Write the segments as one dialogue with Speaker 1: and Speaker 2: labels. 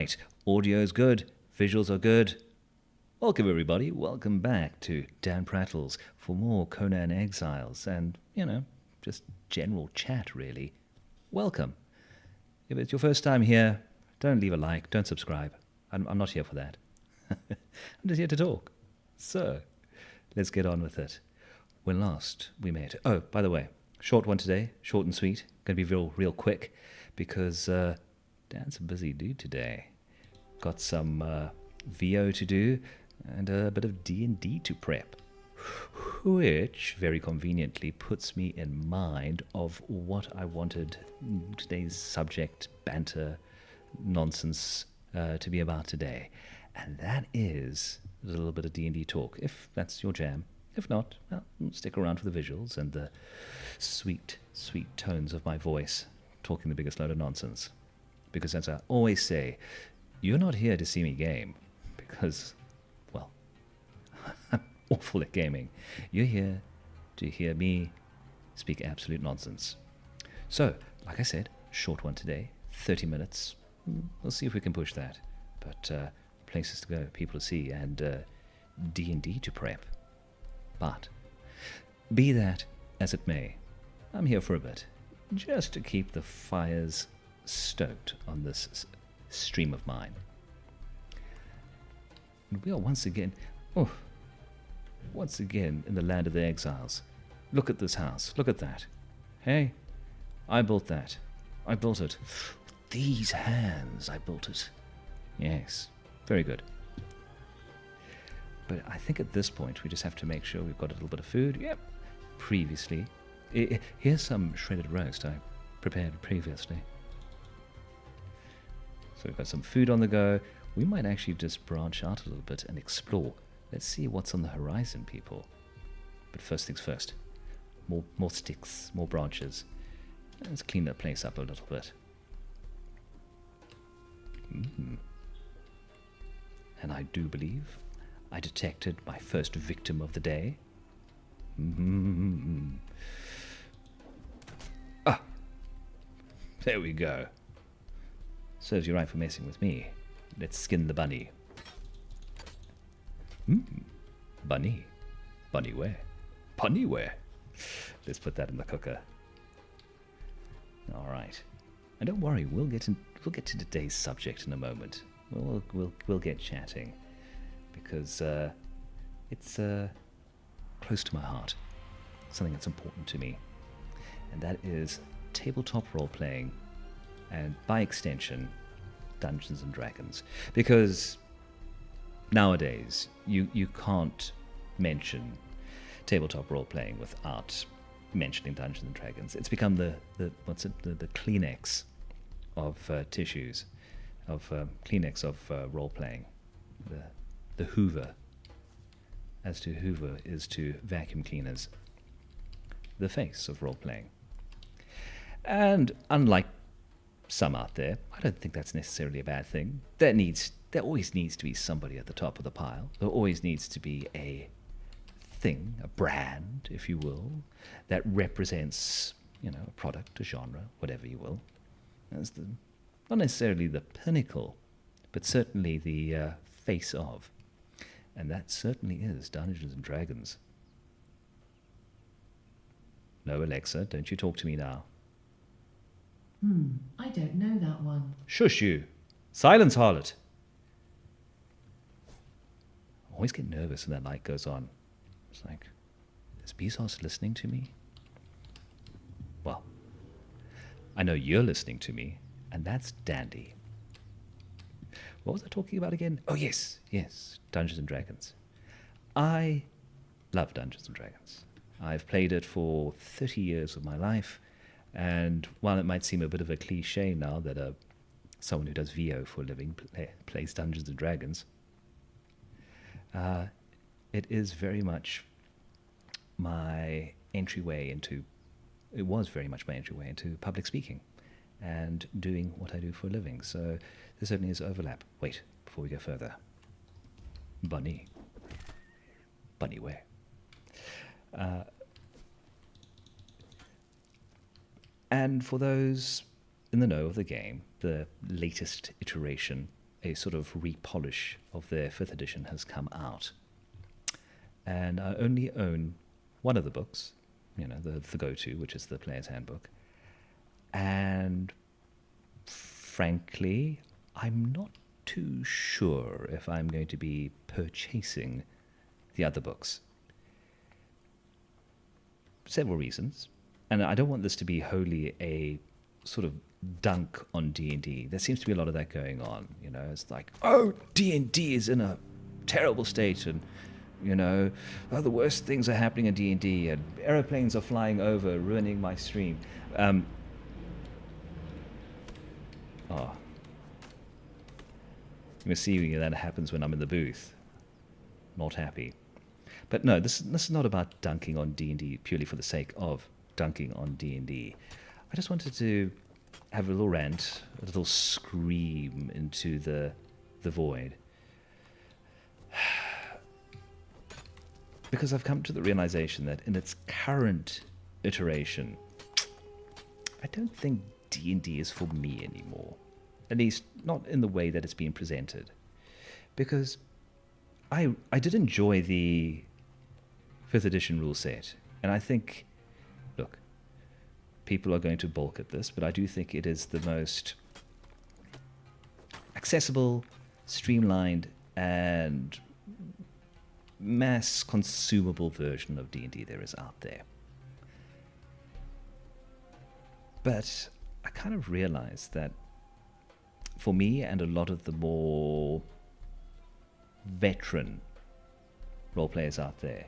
Speaker 1: Right, audio's good, visuals are good. Welcome everybody, welcome back to DanPrattles for more Conan Exiles and, just general chat really. Welcome. If it's your first time here, don't leave a like, don't subscribe. I'm not here for that. I'm just here to talk. So, let's get on with it. When last we met... Oh, by the way, short one today, short and sweet. Going to be real quick because Dan's a busy dude today. Got some VO to do and a bit of D&D to prep, which very conveniently puts me in mind of what I wanted today's subject, banter, nonsense to be about today. And that is a little bit of D&D talk, if that's your jam. If not, well, stick around for the visuals and the sweet, sweet tones of my voice talking the biggest load of nonsense. Because as I always say, you're not here to see me game, because, well, I'm awful at gaming. You're here to hear me speak absolute nonsense. So, like I said, short one today, 30 minutes. We'll see if we can push that. But places to go, people to see, and D&D to prep. But, be that as it may, I'm here for a bit, just to keep the fires stoked on this stream of mine. And we are once again in the land of the exiles. Look at this house, look at that. Hey, I built that. I built it. With these hands, I built it. Yes, very good. But I think at this point we just have to make sure we've got a little bit of food. Yep, previously. Here's some shredded roast I prepared previously. So we've got some food on the go. We might actually just branch out a little bit and explore. Let's see what's on the horizon, people. But first things first. More sticks, more branches. Let's clean that place up a little bit. And I do believe I detected my first victim of the day. Ah! There we go. Serves you right for messing with me. Let's skin the bunny. Bunny. Bunny where? Bunny where? Let's put that in the cooker. All right. And don't worry, we'll get to today's subject in a moment. We'll get chatting because it's close to my heart. Something that's important to me, and that is tabletop role playing. And by extension, Dungeons and Dragons. Because nowadays, you can't mention tabletop role-playing without mentioning Dungeons and Dragons. It's become the Kleenex of tissues, of Kleenex of role-playing. The Hoover, as to Hoover is to vacuum cleaners. The face of role-playing. And unlike some out there, I don't think that's necessarily a bad thing. There always needs to be somebody at the top of the pile. There always needs to be a thing, a brand, if you will, that represents, a product, a genre, whatever you will. As not necessarily the pinnacle, but certainly the face of. And that certainly is Dungeons and Dragons. No, Alexa, don't you talk to me now.
Speaker 2: I don't know that one.
Speaker 1: Shush you. Silence, harlot. I always get nervous when that light goes on. It's like, is Bezos listening to me? Well, I know you're listening to me, and that's dandy. What was I talking about again? Oh, yes, Dungeons and Dragons. I love Dungeons and Dragons. I've played it for 30 years of my life. And while it might seem a bit of a cliche now that someone who does VO for a living plays Dungeons and Dragons, it is very much my entryway into... It was very much my entryway into public speaking and doing what I do for a living. So there certainly is overlap. Wait, before we go further. Bunny. Bunny where? And for those in the know of the game, the latest iteration a sort of repolish of their 5th edition has come out. And I only own one of the books, the go-to, which is the Player's Handbook. And frankly, I'm not too sure if I'm going to be purchasing the other books. Several reasons. And I don't want this to be wholly a sort of dunk on D&D. There seems to be a lot of that going on. It's like, oh, D&D is in a terrible state, and the worst things are happening in D&D, and aeroplanes are flying over, ruining my stream. I'm assuming that happens when I'm in the booth. Not happy. But no, this is not about dunking on D&D purely for the sake of dunking on D&D. I just wanted to have a little rant, a little scream into the void. Because I've come to the realization that in its current iteration, I don't think D&D is for me anymore. At least not in the way that it's being presented. Because I did enjoy the 5th edition rule set. And I think, look, people are going to balk at this, but I do think it is the most accessible, streamlined, and mass consumable version of D&D there is out there. But I kind of realized that for me and a lot of the more veteran role players out there,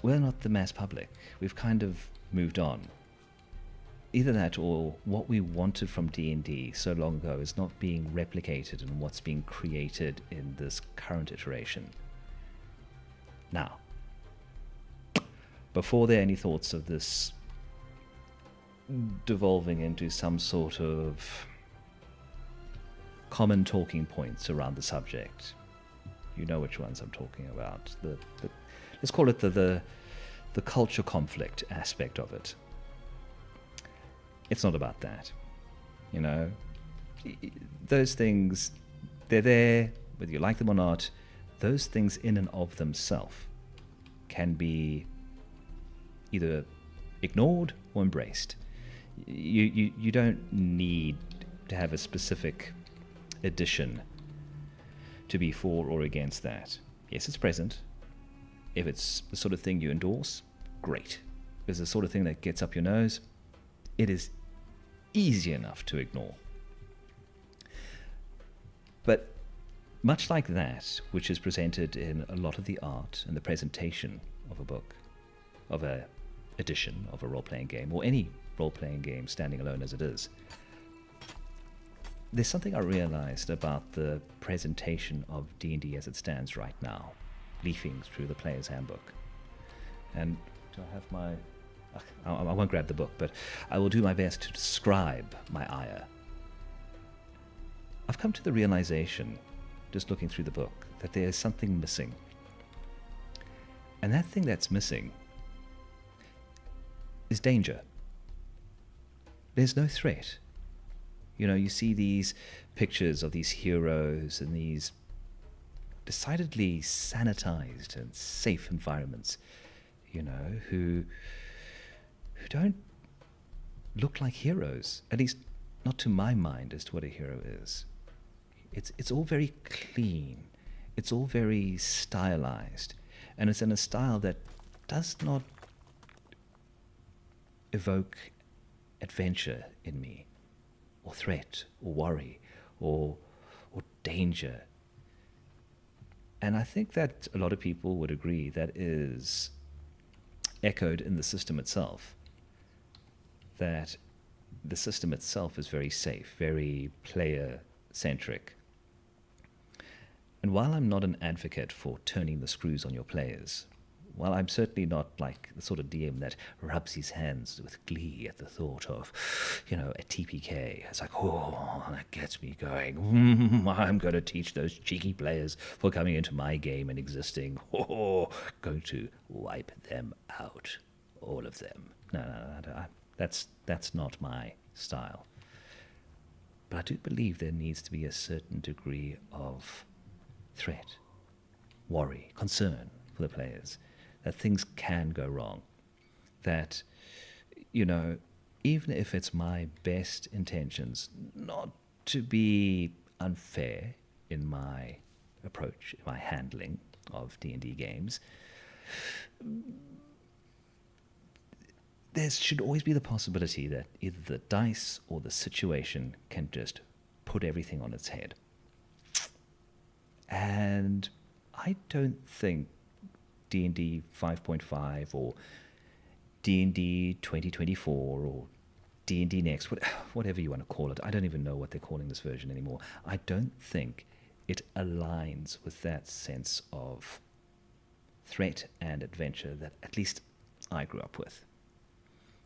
Speaker 1: we're not the mass public. We've kind of moved on. Either that or what we wanted from D&D so long ago is not being replicated in what's being created in this current iteration. Now, before there are any thoughts of this devolving into some sort of common talking points around the subject, you know which ones I'm talking about. Let's call it the culture conflict aspect of it. It's not about that. Those things, they're there, whether you like them or not. Those things in and of themselves can be either ignored or embraced. You don't need to have a specific edition to be for or against that. Yes, it's present. If it's the sort of thing you endorse, great. If it's the sort of thing that gets up your nose, it is easy enough to ignore. But much like that, which is presented in a lot of the art and the presentation of a book, of a edition of a role-playing game, or any role-playing game standing alone as it is, there's something I realized about the presentation of D&D as it stands right now, leafing through the Player's Handbook. And do I have my... I won't grab the book, but I will do my best to describe my ire. I've come to the realization, just looking through the book, that there is something missing. And that thing that's missing is danger. There's no threat. You see these pictures of these heroes in these decidedly sanitized and safe environments, who don't look like heroes, at least not to my mind as to what a hero is. It's all very clean. It's all very stylized. And it's in a style that does not evoke adventure in me, or threat, or worry, or danger. And I think that a lot of people would agree that is echoed in the system itself. That the system itself is very safe, very player-centric. And while I'm not an advocate for turning the screws on your players, while I'm certainly not like the sort of DM that rubs his hands with glee at the thought of, a TPK, it's like, oh, that gets me going. I'm going to teach those cheeky players for coming into my game and existing. Going to wipe them out, all of them. No, that's not my style. But I do believe there needs to be a certain degree of threat, worry, concern for the players, that things can go wrong, that, even if it's my best intentions, not to be unfair in my approach, my handling of D&D games, there should always be the possibility that either the dice or the situation can just put everything on its head. And I don't think D&D 5.5 or D&D 2024 or D&D Next, whatever you want to call it, I don't even know what they're calling this version anymore. I don't think it aligns with that sense of threat and adventure that at least I grew up with.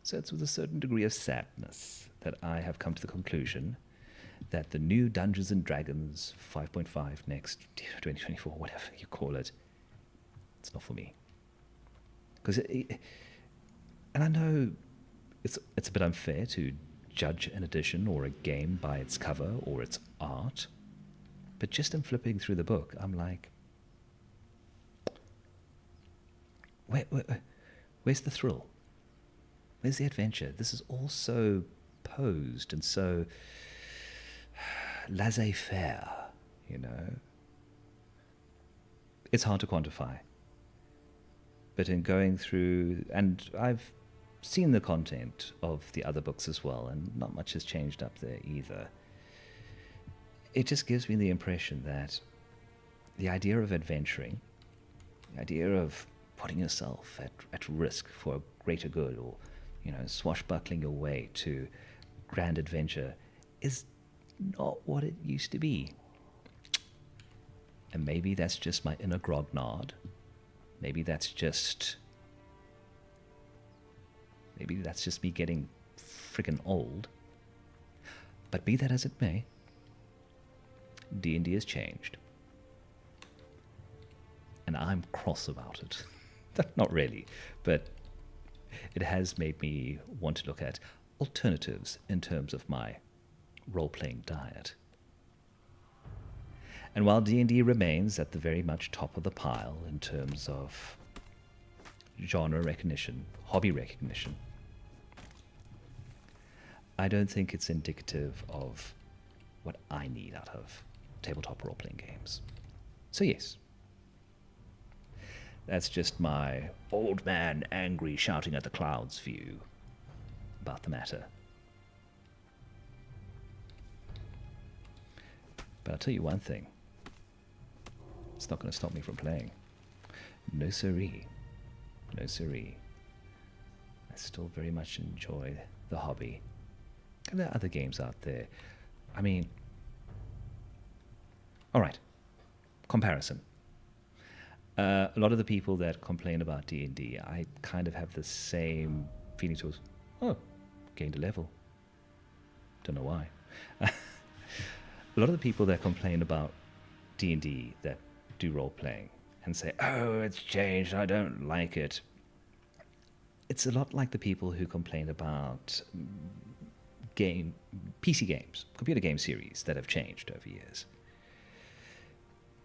Speaker 1: So it's with a certain degree of sadness that I have come to the conclusion that the new Dungeons & Dragons 5.5 Next 2024, whatever you call it, it's not for me. Because and I know it's a bit unfair to judge an edition or a game by its cover or its art, but just in flipping through the book, I'm like, where's the thrill? Where's the adventure? This is all so posed and so laissez-faire, It's hard to quantify. But in going through, and I've seen the content of the other books as well, and not much has changed up there either. It just gives me the impression that the idea of adventuring, the idea of putting yourself at risk for a greater good, or swashbuckling your way to grand adventure, is not what it used to be. And maybe that's just my inner grognard. Maybe that's just me getting friggin' old. But be that as it may, D&D has changed. And I'm cross about it. Not really, but it has made me want to look at alternatives in terms of my role-playing diet. And while D&D remains at the very much top of the pile in terms of genre recognition, hobby recognition, I don't think it's indicative of what I need out of tabletop role-playing games. So yes, that's just my old man angry shouting at the clouds view about the matter. But I'll tell you one thing. It's not going to stop me from playing. No siree. No siree. I still very much enjoy the hobby. And there are other games out there. I mean, alright, comparison. A lot of the people that complain about D&D, I kind of have the same feeling towards, gained a level. Don't know why. A lot of the people that complain about D&D that do role-playing and say, it's changed, I don't like it. It's a lot like the people who complain about PC games, computer game series that have changed over years.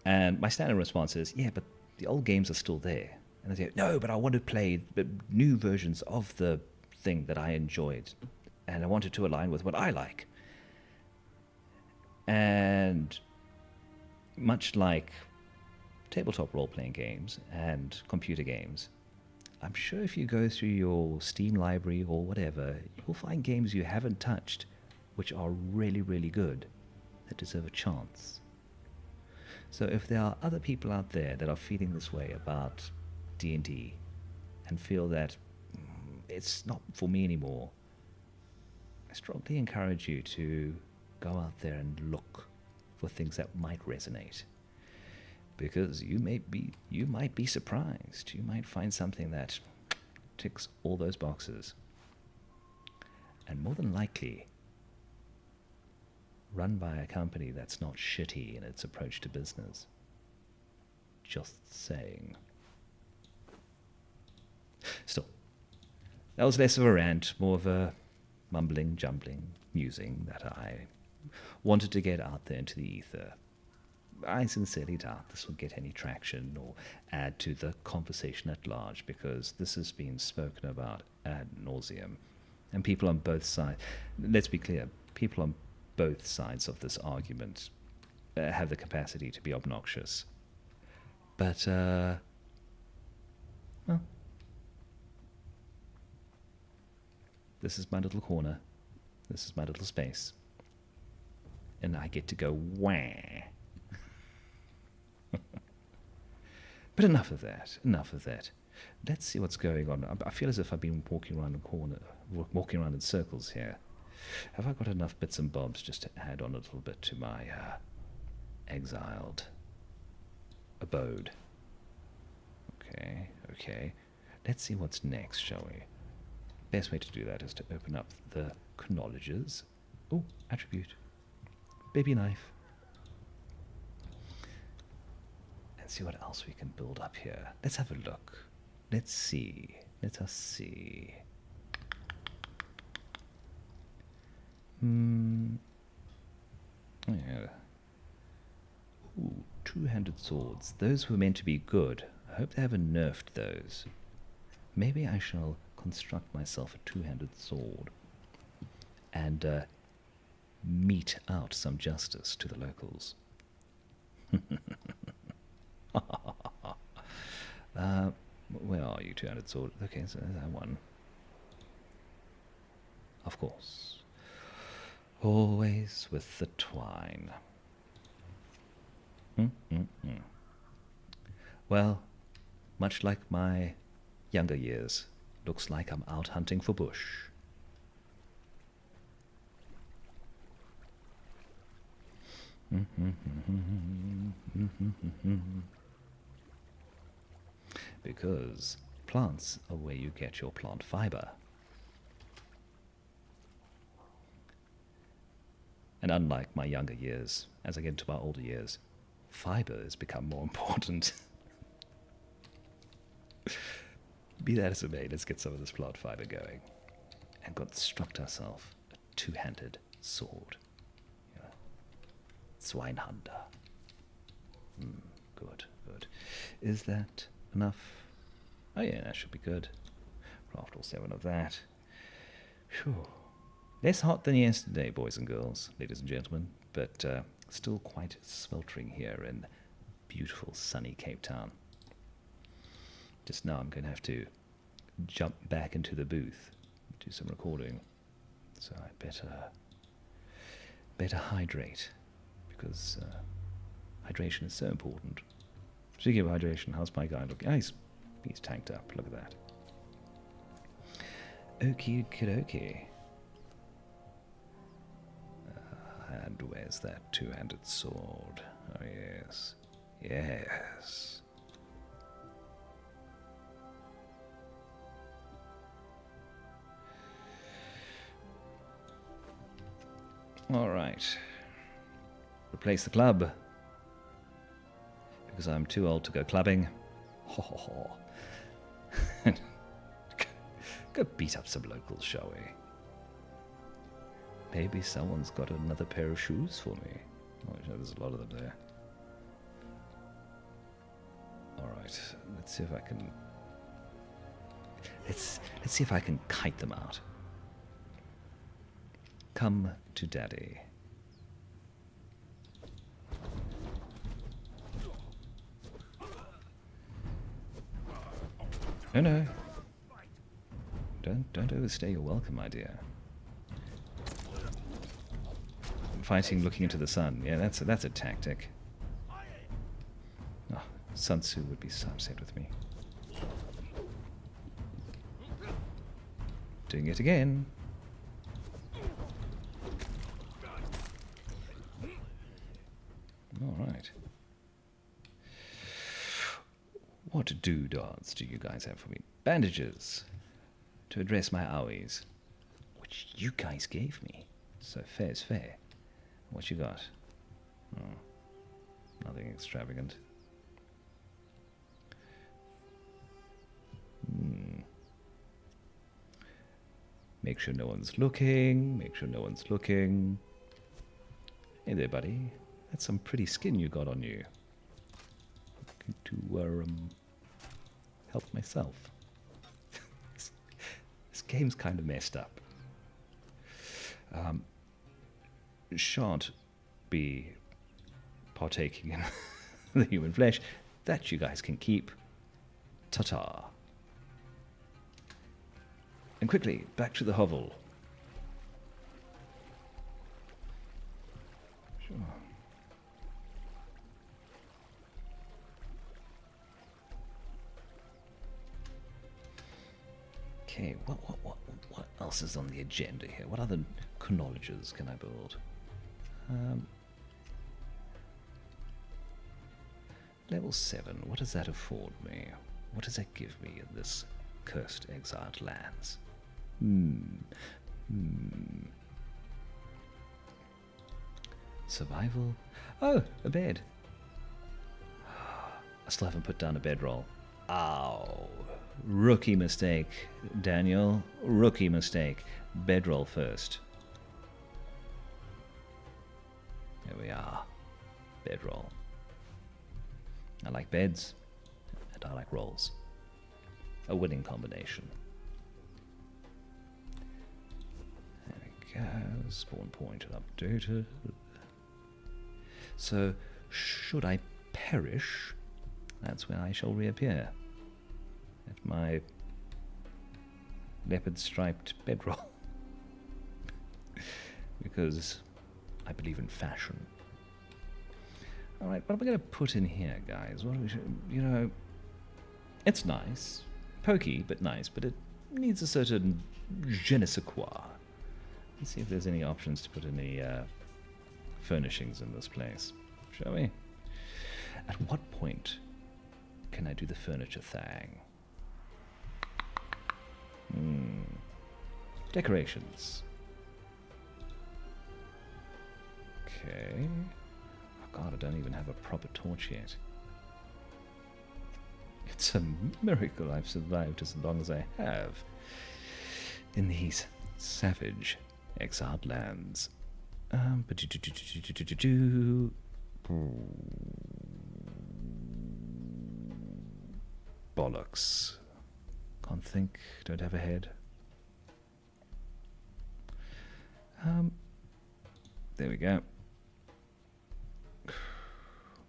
Speaker 1: And my standard response is, yeah, but the old games are still there. And they say, no, but I want to play the new versions of the thing that I enjoyed, and I want it to align with what I like. And much like tabletop role-playing games and computer games, I'm sure if you go through your Steam library or whatever, you'll find games you haven't touched which are really, really good, that deserve a chance. So if there are other people out there that are feeling this way about D&D and feel that it's not for me anymore, I strongly encourage you to go out there and look for things that might resonate. Because you might be surprised. You might find something that ticks all those boxes. And more than likely, run by a company that's not shitty in its approach to business. Just saying. Still, that was less of a rant, more of a mumbling, jumbling musing that I wanted to get out there into the ether. I sincerely doubt this will get any traction or add to the conversation at large, because this has been spoken about ad nauseum. And people on both sides, let's be clear, people on both sides of this argument have the capacity to be obnoxious. But, well, this is my little corner. This is my little space. And I get to go wah. But enough of that. Enough of that. Let's see what's going on. I feel as if I've been walking around in circles here. Have I got enough bits and bobs just to add on a little bit to my exiled abode? Okay. Let's see what's next, shall we? Best way to do that is to open up the knowledges. Oh, attribute. Baby knife. And see what else we can build up here. Let's have a look. Let's see. Let us see. Yeah. Ooh, two-handed swords. Those were meant to be good. I hope they haven't nerfed those. Maybe I shall construct myself a two-handed sword and mete out some justice to the locals. Where are you, two-handed sword? Okay, so there's that one. Of course. Always with the twine. Well, much like my younger years, looks like I'm out hunting for bush. Because plants are where you get your plant fiber. And unlike my younger years, as I get into my older years, fiber has become more important. Be that as it may, let's get some of this plant fiber going and construct ourselves a two-handed sword. Yeah. Swinehunter. Good. Is that enough? Oh yeah, that should be good. Craft all 7 of that. Phew. Less hot than yesterday, boys and girls, ladies and gentlemen, but still quite sweltering here in beautiful sunny Cape Town. Just now I'm going to have to jump back into the booth, do some recording, so I better hydrate, because hydration is so important. Speaking of hydration, how's my guy looking? Oh, he's tanked up, look at that. Okie dokie. And where's that two-handed sword? Oh, yes. Yes. All right. Replace the club. Because I'm too old to go clubbing. Ho ho ho. Go beat up some locals, shall we? Maybe someone's got another pair of shoes for me. Oh, there's a lot of them there. Alright, let's see if I can... Let's see if I can kite them out. Come to Daddy. No. Don't overstay your welcome, my dear. Fighting looking into the sun. Yeah, that's a tactic. Oh, Sun Tzu would be so upset with me. Doing it again. All right. What doodads do you guys have for me? Bandages to address my owies, which you guys gave me. So fair is fair. What you got? Oh, nothing extravagant. Make sure no one's looking. Make sure no one's looking. Hey there, buddy. That's some pretty skin you got on you. Looking to help myself. This game's kind of messed up. Shan't be partaking in the human flesh. That you guys can keep. Ta-ta. And quickly, back to the hovel. Sure. Okay, what else is on the agenda here? What other knowledges can I build? Level 7, what does that afford me? What does that give me in this cursed exiled lands? Survival? Oh, a bed. I still haven't put down a bedroll. Ow. Rookie mistake, Daniel. Rookie mistake. Bedroll first. There we are. Bedroll. I like beds, and I like rolls. A winning combination. There we go. Spawn point updated. So, should I perish, that's where I shall reappear. At my leopard-striped bedroll. Because I believe in fashion. Alright, what am I going to put in here, guys? What do we you know, it's nice. Pokey, but nice. But it needs a certain je ne sais quoi. Let's see if there's any options to put in the furnishings in this place. Shall we? At what point can I do the furniture thing? Decorations. Okay. Oh god, I don't even have a proper torch yet. It's a miracle I've survived as long as I have in these savage exiled lands. Bollocks. Can't think, don't have a head. There we go.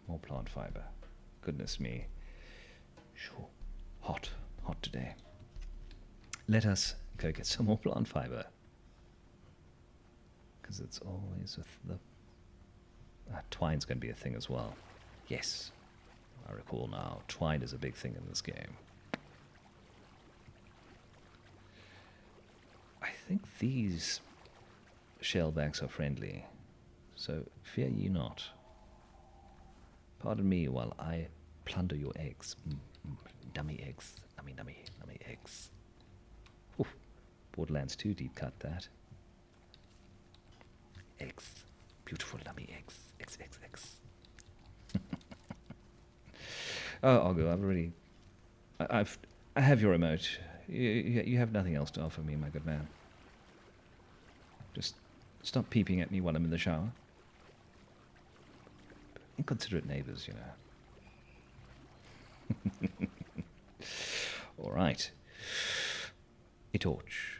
Speaker 1: More plant fiber. Goodness me. Sure. Hot today. Let us go get some more plant fiber. Because it's always with the... twine's going to be a thing as well. Yes. I recall now. Twine is a big thing in this game. I think these shellbacks are friendly. So fear ye not. Pardon me while I plunder your eggs. Dummy eggs. Nummy eggs. Oof. Borderlands 2 deep cut that. Eggs. Beautiful dummy eggs. Eggs. Oh, I'll go. I've already... I have your remote. You have nothing else to offer me, my good man. Just stop peeping at me while I'm in the shower. Inconsiderate neighbours, you know. All right. A torch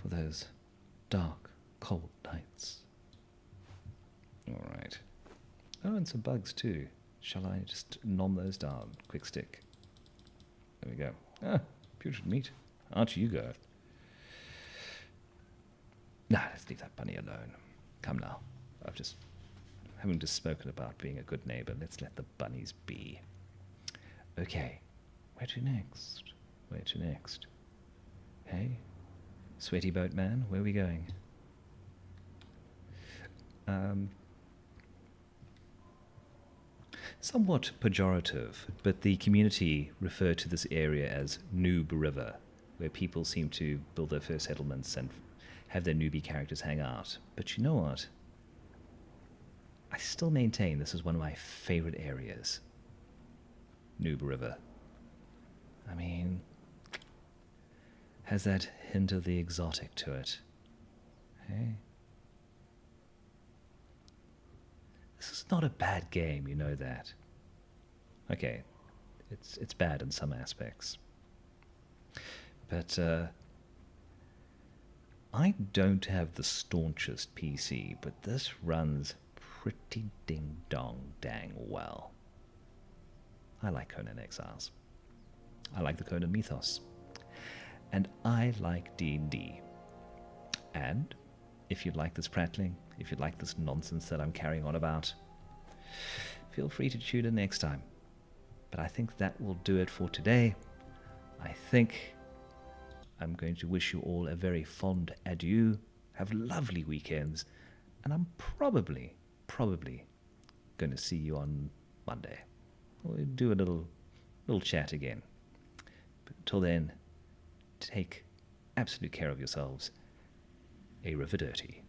Speaker 1: for those dark, cold nights. All right. Oh, and some bugs too. Shall I just nom those down? Quick stick. There we go. Ah, putrid meat. Archie, you go. Nah, let's leave that bunny alone. Come now. Having just spoken about being a good neighbour, let's let the bunnies be. Okay. Where to next? Hey? Sweaty boat man, where are we going? Somewhat pejorative, but the community referred to this area as Noob River, where people seem to build their first settlements and have their newbie characters hang out. But you know what? I still maintain this is one of my favorite areas. Noob River. I mean, has that hint of the exotic to it. Hey? not a bad game, you know that. Okay, it's bad in some aspects. But I don't have the staunchest PC, but this runs pretty ding-dong-dang well. I like Conan Exiles. I like the Conan mythos. And I like D&D. And if you like this prattling, if you like this nonsense that I'm carrying on about, feel free to tune in next time. But I think that will do it for today. I think I'm going to wish you all a very fond adieu. Have lovely weekends. And I'm probably going to see you on Monday. We'll do a little chat again. But until then, take absolute care of yourselves. Arrivederci.